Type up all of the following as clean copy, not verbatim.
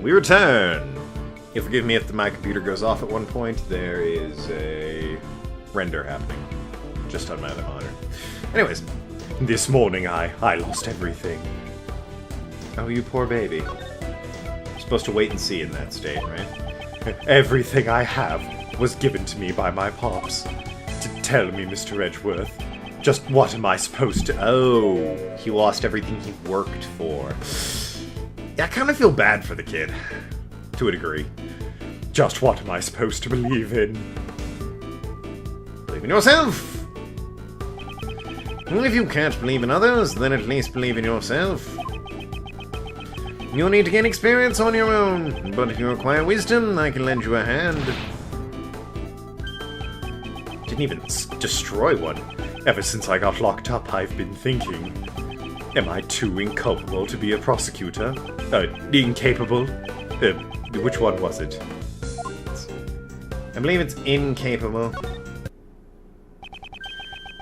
we return. You'll forgive me if my computer goes off at one point. There is a render happening just on my other monitor. Anyways, this morning I lost everything. Oh, you poor baby. You're supposed to wait and see in that state, right? Everything I have was given to me by my pops. Tell me, Mr. Edgeworth, just what am I supposed to... Oh, he lost everything he worked for. Yeah, I kind of feel bad for the kid. To a degree. Just what am I supposed to believe in? Believe in yourself! Well, if you can't believe in others, then at least believe in yourself. You'll need to gain experience on your own, but if you require wisdom, I can lend you a hand. Didn't even destroy one. Ever since I got locked up, I've been thinking. Am I too inculpable to be a prosecutor? Incapable? Which one was it? I believe it's incapable.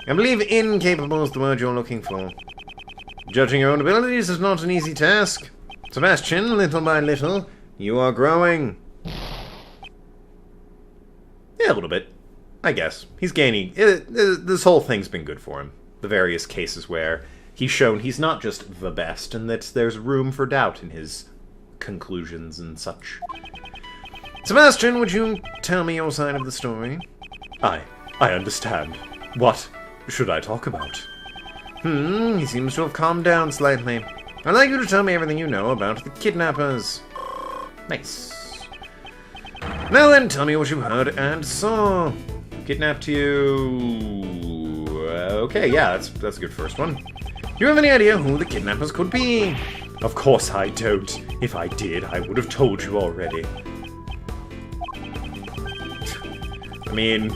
I believe incapable is the word you're looking for. Judging your own abilities is not an easy task. Sebastian, little by little, you are growing. Yeah, a little bit. I guess. He's gaining... this whole thing's been good for him. The various cases where he's shown he's not just the best, and that there's room for doubt in his conclusions and such. Sebastian, would you tell me your side of the story? I understand. What should I talk about? He seems to have calmed down slightly. I'd like you to tell me everything you know about the kidnappers. Nice. Now then, tell me what you heard and saw. Kidnapped you... okay, yeah, that's a good first one. Do you have any idea who the kidnappers could be? Of course I don't. If I did, I would have told you already. I mean...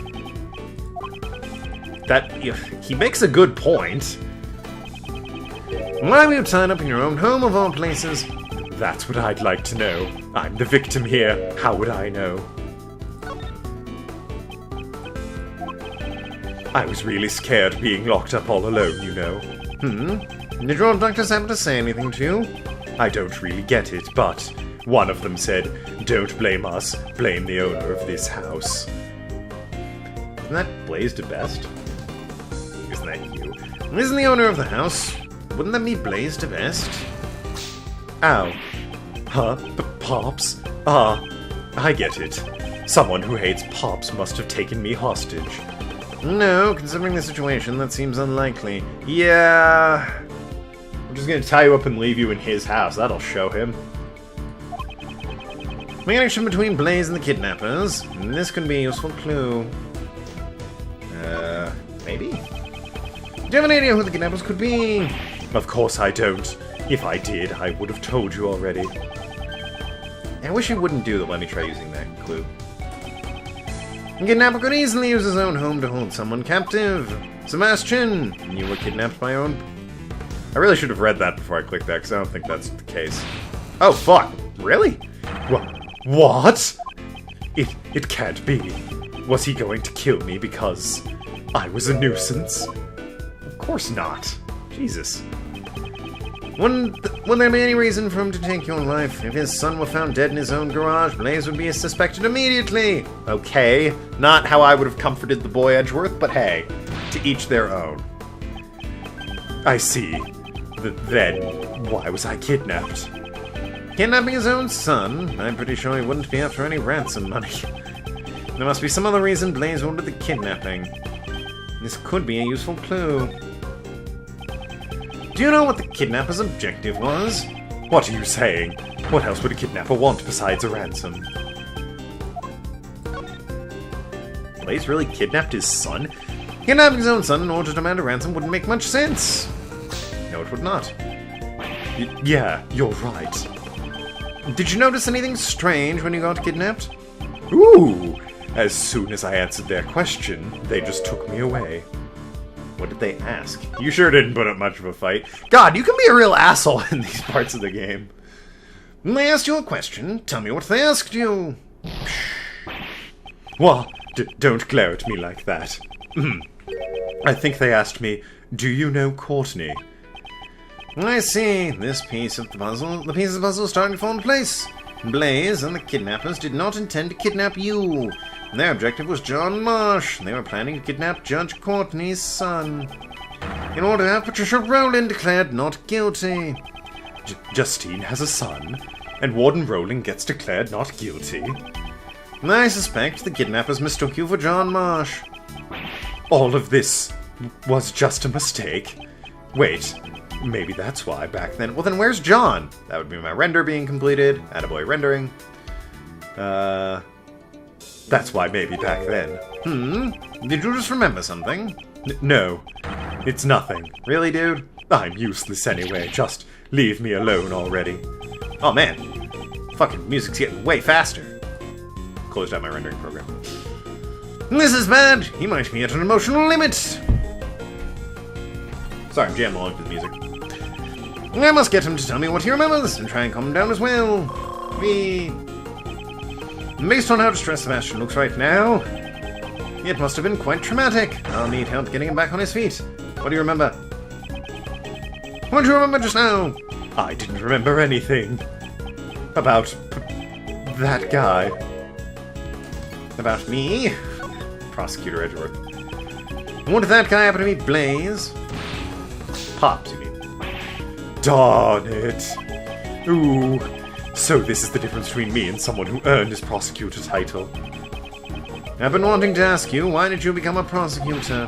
he makes a good point. Why were you tied up in your own home of all places? That's what I'd like to know. I'm the victim here. How would I know? I was really scared being locked up all alone, you know. Did your abductors happen to say anything to you? I don't really get it, but one of them said, "Don't blame us, blame the owner of this house." Isn't that Blaze to Best? Isn't that you? Isn't the owner of the house? Wouldn't that be Blaze to Best? Ow. Huh? Pops? Ah, I get it. Someone who hates Pops must have taken me hostage. No, considering the situation, that seems unlikely. Yeah... I'm just gonna tie you up and leave you in his house. That'll show him. The connection between Blaze and the kidnappers. This could be a useful clue. Maybe? Do you have any idea who the kidnappers could be? Of course I don't. If I did, I would have told you already. I wish he wouldn't do that. Let me try using that clue. A kidnapper could easily use his own home to hold someone captive. Sebastian, you were kidnapped by your own... I really should have read that before I clicked that, because I don't think that's the case. Oh, fuck. Really? What? It can't be. Was he going to kill me because I was a nuisance? Of course not. Jesus. Wouldn't there be any reason for him to take your life? If his son were found dead in his own garage, Blaze would be suspected immediately. Okay, not how I would have comforted the boy Edgeworth, but hey, to each their own. I see. Then, why was I kidnapped? Kidnapping his own son? I'm pretty sure he wouldn't be after any ransom money. There must be some other reason Blaze ordered the kidnapping. This could be a useful clue. Do you know what the kidnapper's objective was? What are you saying? What else would a kidnapper want besides a ransom? Blaze really kidnapped his son? Kidnapping his own son in order to demand a ransom wouldn't make much sense. No, it would not. Yeah, you're right. Did you notice anything strange when you got kidnapped? Ooh! As soon as I answered their question, they just took me away. What did they ask? You sure didn't put up much of a fight. God, you can be a real asshole in these parts of the game. They asked you a question. Tell me what they asked you. Well, don't glare at me like that. I think they asked me, do you know Courtney? I see. This piece of the puzzle. The pieces of the puzzle are starting to fall into place. Blaze and the kidnappers did not intend to kidnap you. Their objective was John Marsh. They were planning to kidnap Judge Courtney's son, in order to have Patricia Rowland declared not guilty. Justine has a son, and Warden Rowland gets declared not guilty. I suspect the kidnappers mistook you for John Marsh. All of this was just a mistake. Wait, maybe that's why back then. Well, then where's John? That would be my render being completed. Attaboy rendering. That's why maybe back then. Did you just remember something? No, it's nothing. Really, dude? I'm useless anyway. Just leave me alone already. Oh, man. Fucking music's getting way faster. Closed out my rendering program. This is bad. He might be at an emotional limit. Sorry, I'm jamming along to the music. I must get him to tell me what he remembers and try and calm him down as well. Based on how distressed Sebastian looks right now, it must have been quite traumatic. I'll need help getting him back on his feet. What do you remember? What do you remember just now? I didn't remember anything. About that guy. About me? Prosecutor Edgeworth. What if that guy happened to be Blaze? Pops, you mean? Darn it. Ooh. So this is the difference between me and someone who earned his prosecutor title. I've been wanting to ask you, why did you become a prosecutor?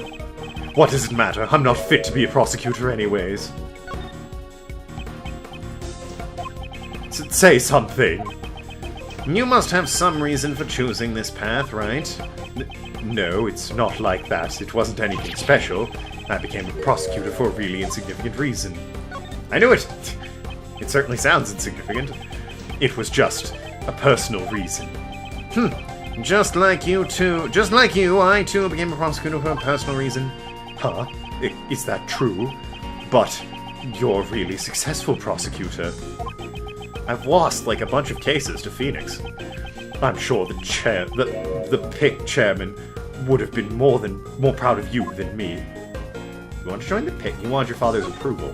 What does it matter? I'm not fit to be a prosecutor anyways. Say something. You must have some reason for choosing this path, right? No, it's not like that. It wasn't anything special. I became a prosecutor for a really insignificant reason. I knew it! It certainly sounds insignificant. It was just a personal reason. Just like you, I too became a prosecutor for a personal reason. Huh? Is that true? But you're a really successful prosecutor. I've lost like a bunch of cases to Phoenix. I'm sure the PIC chairman would have been more proud of you than me. You want to join the PIC? You want your father's approval.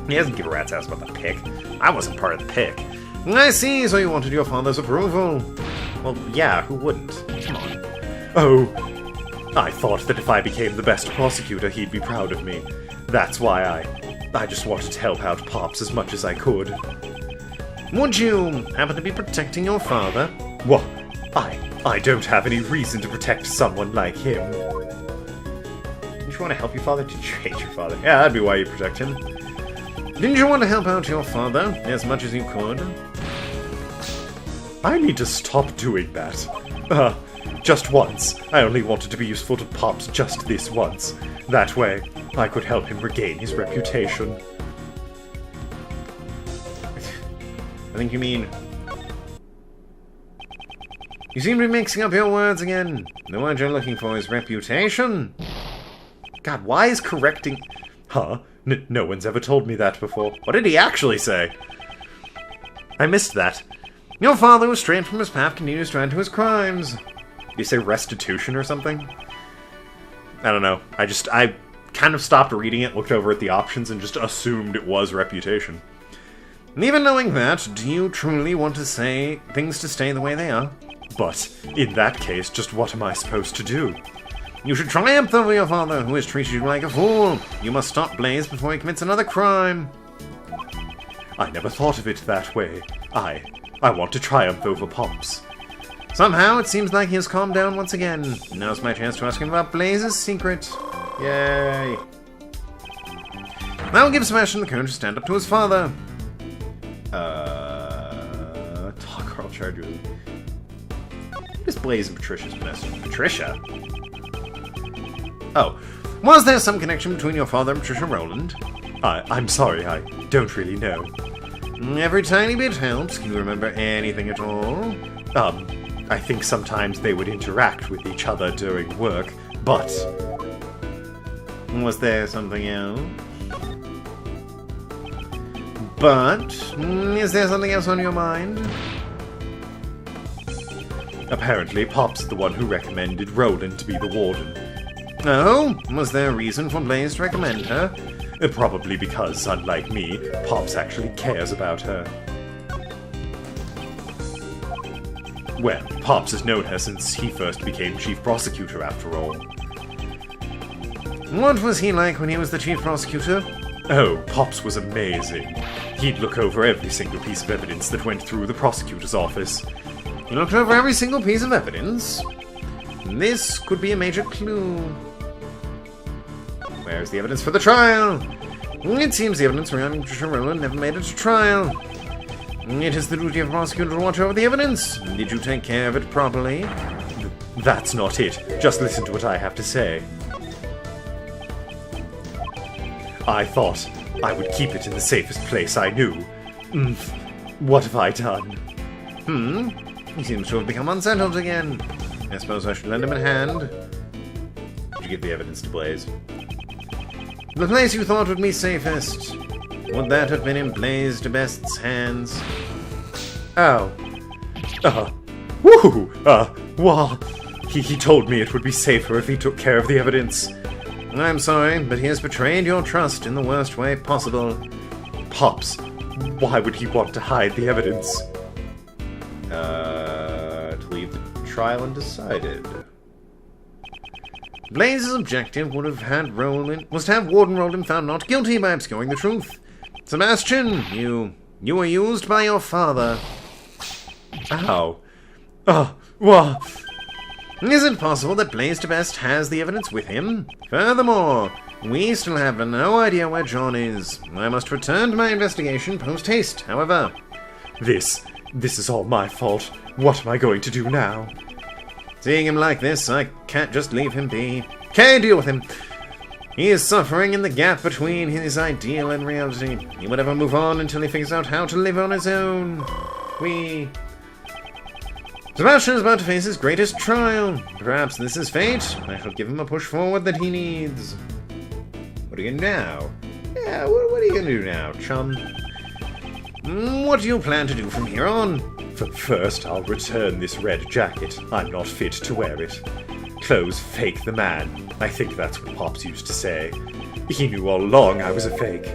He doesn't give a rat's ass about the PIC. I wasn't part of the PIC. I see, so you wanted your father's approval. Well, yeah, who wouldn't? Come on. Oh, I thought that if I became the best prosecutor, he'd be proud of me. That's why I just wanted to help out Pops as much as I could. Would you happen to be protecting your father? What? I don't have any reason to protect someone like him. Didn't you want to help your father? Did you hate your father? Yeah, that'd be why you protect him. Didn't you want to help out your father as much as you could? I need to stop doing that. Just once. I only wanted to be useful to Pops just this once. That way, I could help him regain his reputation. I think you mean... You seem to be mixing up your words again. The word you're looking for is reputation. God, why is correcting... Huh? No one's ever told me that before. What did he actually say? I missed that. Your father was strayed from his path, continues to add to his crimes. Did you say restitution or something? I don't know. I kind of stopped reading it, looked over at the options, and just assumed it was reputation. And even knowing that, do you truly want to say things to stay the way they are? But, in that case, just what am I supposed to do? You should triumph over your father, who has treated you like a fool. You must stop Blaze before he commits another crime. I never thought of it that way. I want to triumph over Pops. Somehow, it seems like he has calmed down once again. Now's my chance to ask him about Blaze's secret. Yay. That will give Sebastian the courage to stand up to his father. Talk or I'll charge you. What is Blaze and Patricia's message? Patricia? Oh. Was there some connection between your father and Patricia Rowland? I'm sorry, I don't really know. Every tiny bit helps. Can you remember anything at all? I think sometimes they would interact with each other during work, but... Was there something else? But... Is there something else on your mind? Apparently, Pop's the one who recommended Rowland to be the warden. Oh? Was there a reason for Blaze to recommend her? Probably because, unlike me, Pops actually cares about her. Well, Pops has known her since he first became chief prosecutor, after all. What was he like when he was the chief prosecutor? Oh, Pops was amazing. He'd look over every single piece of evidence that went through the prosecutor's office. He looked over every single piece of evidence? This could be a major clue. Where's the evidence for the trial? It seems the evidence regarding Sharola never made it to trial. It is the duty of a prosecutor to watch over the evidence. Did you take care of it properly? That's not it. Just listen to what I have to say. I thought I would keep it in the safest place I knew. What have I done? He seems to have become unsettled again. I suppose I should lend him a hand. Did you give the evidence to Blaze? The place you thought would be safest. Would that have been in Blaze de Best's hands? Oh. Woohoo! Well, he told me it would be safer if he took care of the evidence. I'm sorry, but he has betrayed your trust in the worst way possible. Pops, why would he want to hide the evidence? To leave the trial undecided. Blaze's objective was to have Warden Roland found not guilty by obscuring the truth. Sebastian, you were used by your father. How? What? Is it possible that Blaze de Best has the evidence with him? Furthermore, we still have no idea where John is. I must return to my investigation post-haste, however. This is all my fault. What am I going to do now? Seeing him like this, I can't just leave him be. Can't deal with him. He is suffering in the gap between his ideal and reality. He will never move on until he figures out how to live on his own. Sebastian is about to face his greatest trial. Perhaps this is fate. I shall give him a push forward that he needs. What are you gonna do now? Yeah, what are you gonna do now, chum? What do you plan to do from here on? First, I'll return this red jacket. I'm not fit to wear it. Clothes fake the man. I think that's what Pops used to say. He knew all along I was a fake.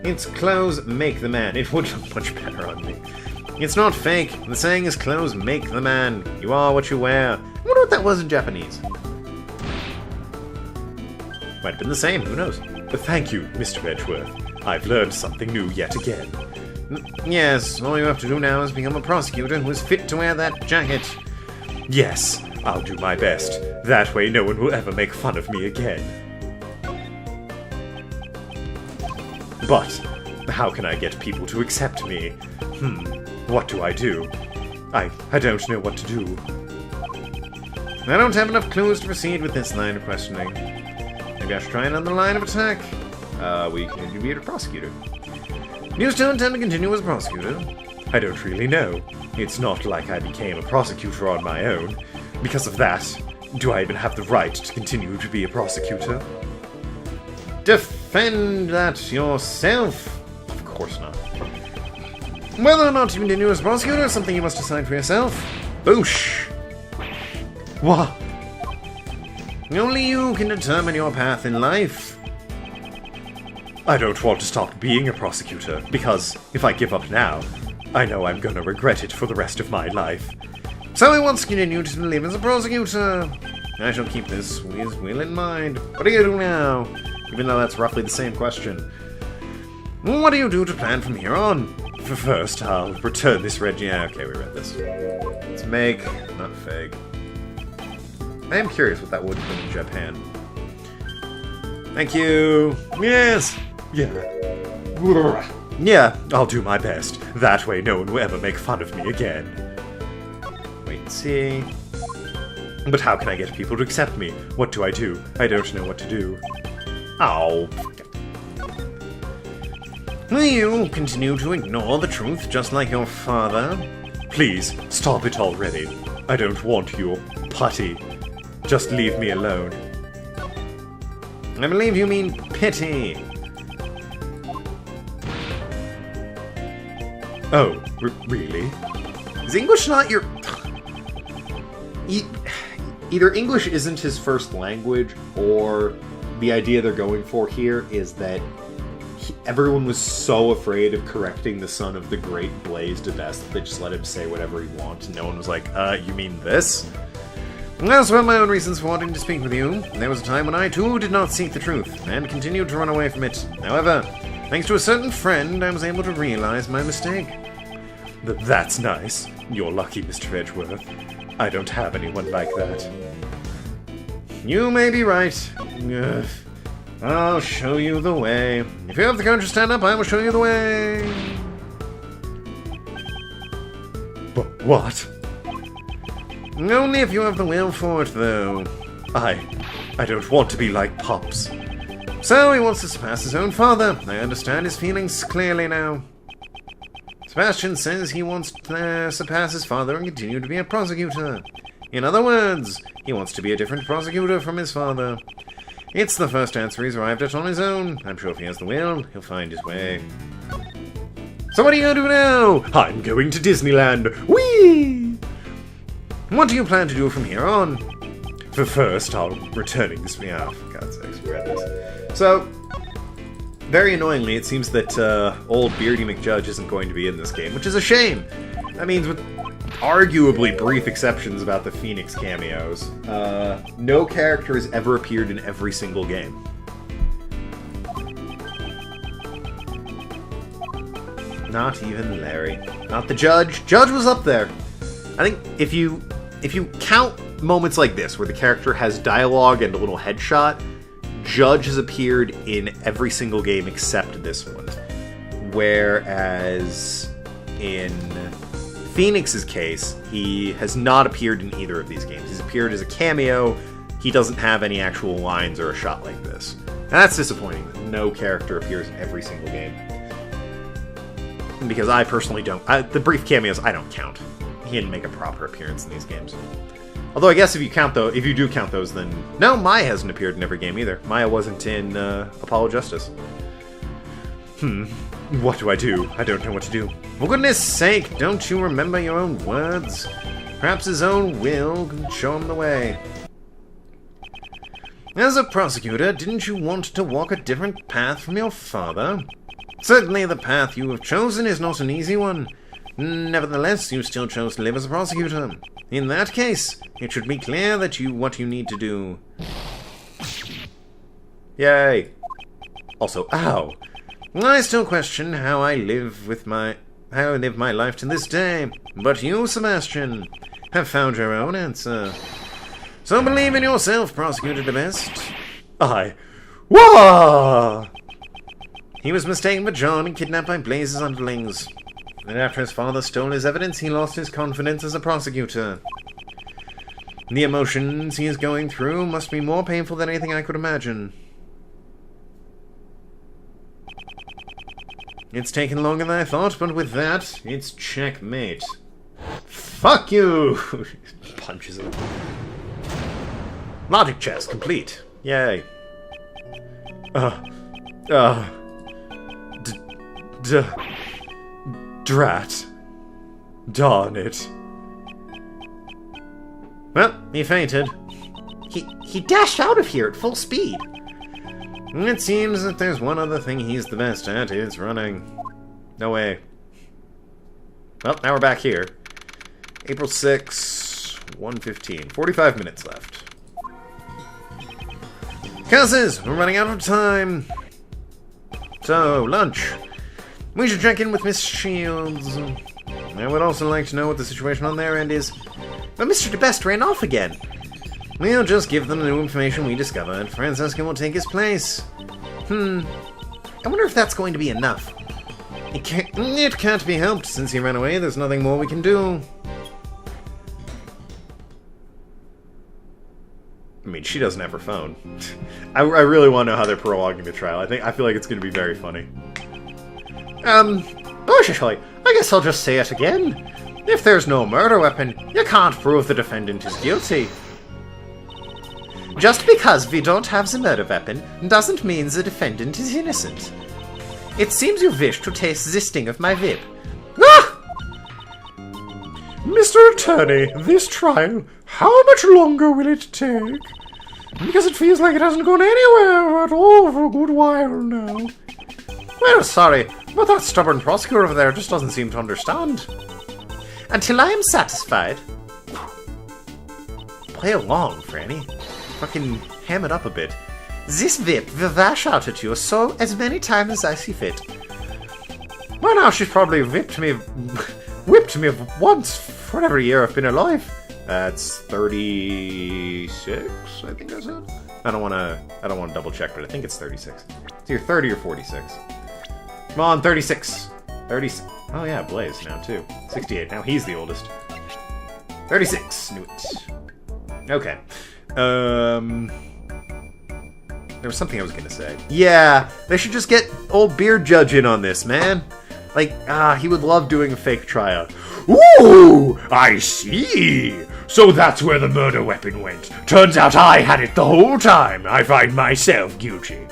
It's clothes make the man. It would look much better on me. It's not fake. The saying is clothes make the man. You are what you wear. I wonder what that was in Japanese. Might have been the same, who knows? Thank you, Mr. Edgeworth. I've learned something new yet again. Yes, all you have to do now is become a prosecutor who is fit to wear that jacket. Yes, I'll do my best. That way no one will ever make fun of me again. But how can I get people to accept me? What do? I don't know what to do. I don't have enough clues to proceed with this line of questioning. Maybe I should try another line of attack. We can be a prosecutor. Do you still intend to continue as a prosecutor? I don't really know. It's not like I became a prosecutor on my own. Because of that, do I even have the right to continue to be a prosecutor? Defend that yourself. Of course not. Whether or not you continue as a prosecutor is something you must decide for yourself. Boosh! What? Only you can determine your path in life. I don't want to stop being a prosecutor, because if I give up now, I know I'm gonna regret it for the rest of my life. So he wants to continue to live as a prosecutor. I shall keep this will in mind. What do you do now? Even though that's roughly the same question. What do you do to plan from here on? First, I'll return this red... Yeah, okay, we read this. It's make, not fake. I am curious what that would have been in Japan. Thank you. Yes. Yeah. Yeah, I'll do my best. That way no one will ever make fun of me again. Wait and see. But how can I get people to accept me? What do? I don't know what to do. Oh. Will you continue to ignore the truth just like your father? Please, stop it already. I don't want your putty. Just leave me alone. I believe you mean pity. Oh, really? Is English not your... Either English isn't his first language, or the idea they're going for here is that everyone was so afraid of correcting the son of the great Blaze to best that they just let him say whatever he wanted. And no one was like, you mean this? As well, my own reasons for wanting to speak with you. There was a time when I, too, did not seek the truth, and continued to run away from it. However, thanks to a certain friend, I was able to realize my mistake. That's nice. You're lucky, Mr. Edgeworth. I don't have anyone like that. You may be right. Ugh. I'll show you the way. If you have the courage to stand up, I will show you the way. But what? Only if you have the will for it, though. I don't want to be like Pops. So he wants to surpass his own father. I understand his feelings clearly now. Sebastian says he wants to surpass his father and continue to be a prosecutor. In other words, he wants to be a different prosecutor from his father. It's the first answer he's arrived at on his own. I'm sure if he has the will, he'll find his way. So what are you going to do now? I'm going to Disneyland. Whee! What do you plan to do from here on? For first, I'll returning this. Yeah, for God's sakes, we're at this. So, very annoyingly, it seems that old Beardy McJudge isn't going to be in this game, which is a shame. That means, with arguably brief exceptions about the Phoenix cameos, no character has ever appeared in every single game. Not even Larry. Not the Judge. Judge was up there. I think if you count moments like this, where the character has dialogue and a little headshot, Judge has appeared in every single game except this one. Whereas in Phoenix's case, he has not appeared in either of these games. He's appeared as a cameo. He doesn't have any actual lines or a shot like this. And that's disappointing that no character appears in every single game. Because I personally don't. The brief cameos, I don't count. He didn't make a proper appearance in these games. Although I guess if you do count those, then no, Maya hasn't appeared in every game either. Maya wasn't in Apollo Justice. What do? I don't know what to do. For goodness sake, don't you remember your own words? Perhaps his own will can show him the way. As a prosecutor, didn't you want to walk a different path from your father? Certainly the path you have chosen is not an easy one. Nevertheless, you still chose to live as a prosecutor. In that case, it should be clear that what you need to do. Yay. Also, ow. I still question how I live my life to this day. But you, Sebastian, have found your own answer. So believe in yourself, Prosecutor the Best. Wah! He was mistaken for John and kidnapped by Blaze's underlings. And after his father stole his evidence, he lost his confidence as a prosecutor. The emotions he is going through must be more painful than anything I could imagine. It's taken longer than I thought, but with that, it's checkmate. Fuck you! Punches him. Logic chess complete. Yay. Drat. Darn it. Well, he fainted. He dashed out of here at full speed. It seems that there's one other thing he's the best at, it's running. No way. Well, now we're back here. April 6, 1:15. 45 minutes left. Curses! We're running out of time! So, lunch. We should check in with Miss Shields. I would also like to know what the situation on their end is. But Mr. DeBest ran off again. We'll just give them the new information we discovered. Francesca will take his place. I wonder if that's going to be enough. It can't be helped. Since he ran away, there's nothing more we can do. I mean, she doesn't have her phone. I really want to know how they're prologuing the trial. I feel like it's going to be very funny. Bushishly, I guess I'll just say it again. If there's no murder weapon, you can't prove the defendant is guilty. Just because we don't have the murder weapon doesn't mean the defendant is innocent. It seems you wish to taste the sting of my whip. Ah! Mr. Attorney, this trial, how much longer will it take? Because it feels like it hasn't gone anywhere at all for a good while now. Well, sorry, but that stubborn prosecutor over there just doesn't seem to understand. Until I am satisfied. Play along, Franny. Fucking ham it up a bit. This whip will lash out at you so as many times as I see fit. By now she's probably whipped me once for every year I've been alive. That's 36, I think I said. I don't want to double check, but I think it's 36. It's either 30 or 46. Come on, 36. 36. Oh yeah, Blaze now too. 68. Now he's the oldest. 36. Knew it. Okay. There was something I was gonna say. Yeah, they should just get old Beard Judge in on this, man. Like, he would love doing a fake tryout. Ooh, I see. So that's where the murder weapon went. Turns out I had it the whole time. I find myself guilty.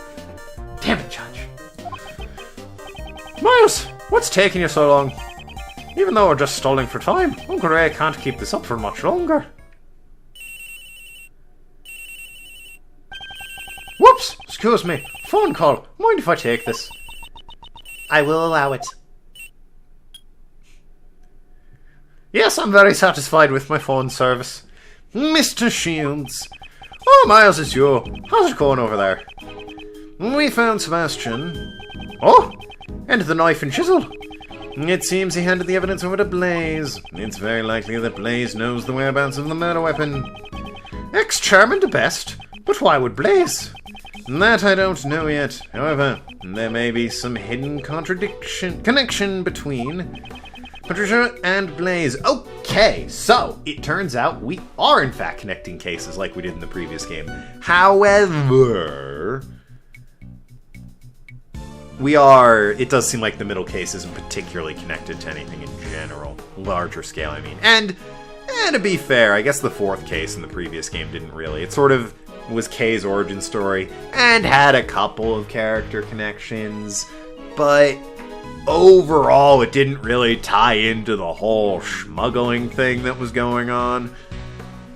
Damn it, Judge. Miles, what's taking you so long? Even though we're just stalling for time, Uncle Ray can't keep this up for much longer. Whoops! Excuse me. Phone call. Mind if I take this? I will allow it. Yes, I'm very satisfied with my phone service. Mr. Shields. Oh, Miles, it's you. How's it going over there? We found Sebastian. Oh! And the knife and chisel. It seems he handed the evidence over to Blaze. It's very likely that Blaze knows the whereabouts of the murder weapon. Ex-chairman to best. But why would Blaze? That I don't know yet. However, there may be some hidden connection between Patricia and Blaze. Okay, so it turns out we are in fact connecting cases like we did in the previous game. However, it does seem like the middle case isn't particularly connected to anything in general. Larger scale, I mean. And to be fair, I guess the fourth case in the previous game didn't really. It sort of was Kay's origin story and had a couple of character connections, but overall it didn't really tie into the whole smuggling thing that was going on.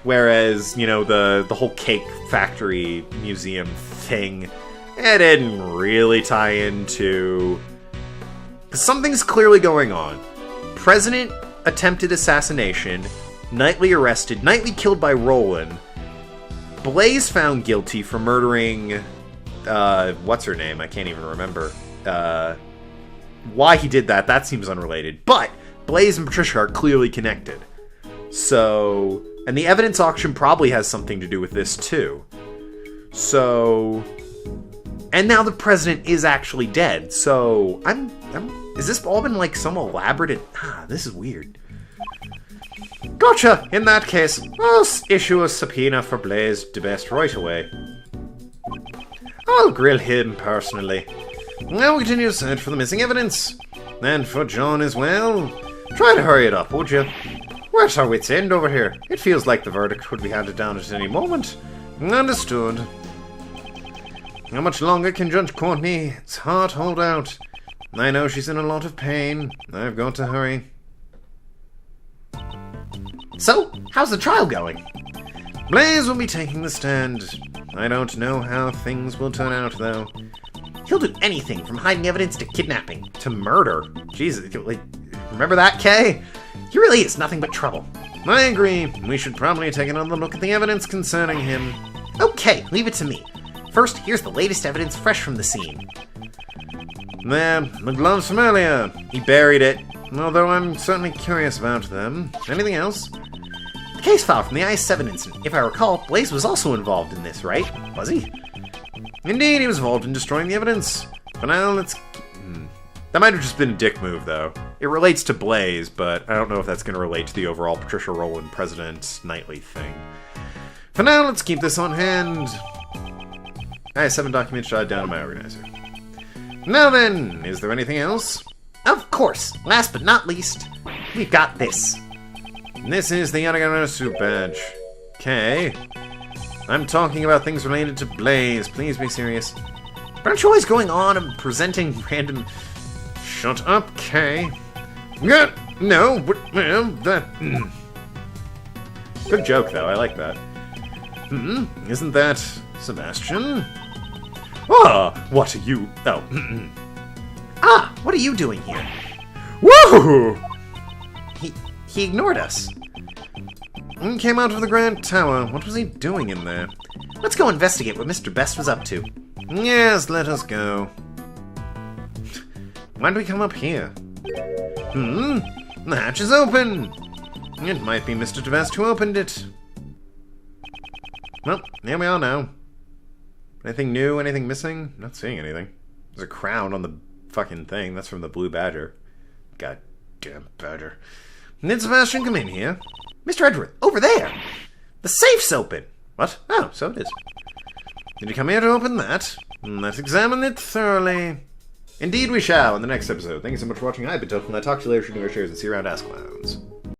Whereas, you know, the whole cake factory museum thing, it didn't really tie into... Something's clearly going on. President attempted assassination, Knightley arrested, Knightley killed by Roland, Blaze found guilty for murdering, what's her name? I can't even remember. Why he did that seems unrelated. But Blaze and Patricia are clearly connected. So, and the evidence auction probably has something to do with this too. So, and now the president is actually dead. So, is this all been like some elaborate, this is weird. Gotcha! In that case, I'll issue a subpoena for Blaze de Best right away. I'll grill him personally. Now we continue to search for the missing evidence. And for John as well. Try to hurry it up, would you? We're at our wits' end over here. It feels like the verdict could be handed down at any moment. Understood. How much longer can Judge Courtney's heart hold out? I know she's in a lot of pain. I've got to hurry. So, how's the trial going? Blaze will be taking the stand. I don't know how things will turn out, though. He'll do anything from hiding evidence to kidnapping to murder. Jesus, like, remember that, Kay? He really is nothing but trouble. I agree. We should probably take another look at the evidence concerning him. Okay, leave it to me. First, here's the latest evidence fresh from the scene. There, the gloves from earlier. He buried it, although I'm certainly curious about them. Anything else? The case file from the I-7 incident. If I recall, Blaze was also involved in this, right? Was he? Indeed, he was involved in destroying the evidence. But now let's... That might have just been a dick move, though. It relates to Blaze, but I don't know if that's going to relate to the overall Patricia Rowland President Knightley thing. For now, let's keep this on hand. I-7 documents jotted down in my organizer. Now then, is there anything else? Of course. Last but not least, we've got this. This is the Yatagana Soup badge. Okay. I'm talking about things related to Blaze. Please be serious. But aren't you always going on and presenting random... Shut up, Kay. No, but, well, that... Good joke, though. I like that. Isn't that Sebastian? Ah, what are you... Oh, What are you doing here? Woohoo! He ignored us. He came out of the Grand Tower. What was he doing in there? Let's go investigate what Mr. Best was up to. Yes, let us go. Why'd we come up here? The hatch is open! It might be Mr. Best who opened it. Well, here we are now. Anything new? Anything missing? Not seeing anything. There's a crown on the fucking thing. That's from the Blue Badger. Goddamn badger. Did Sebastian come in here? Mr. Edgeworth, over there! The safe's open! What? Oh, so it is. Did you come here to open that? Let's examine it thoroughly. Indeed we shall, in the next episode. Thank you so much for watching. I've been Token. I'll talk to you later, shooting our shares, and see you around Ask Clowns.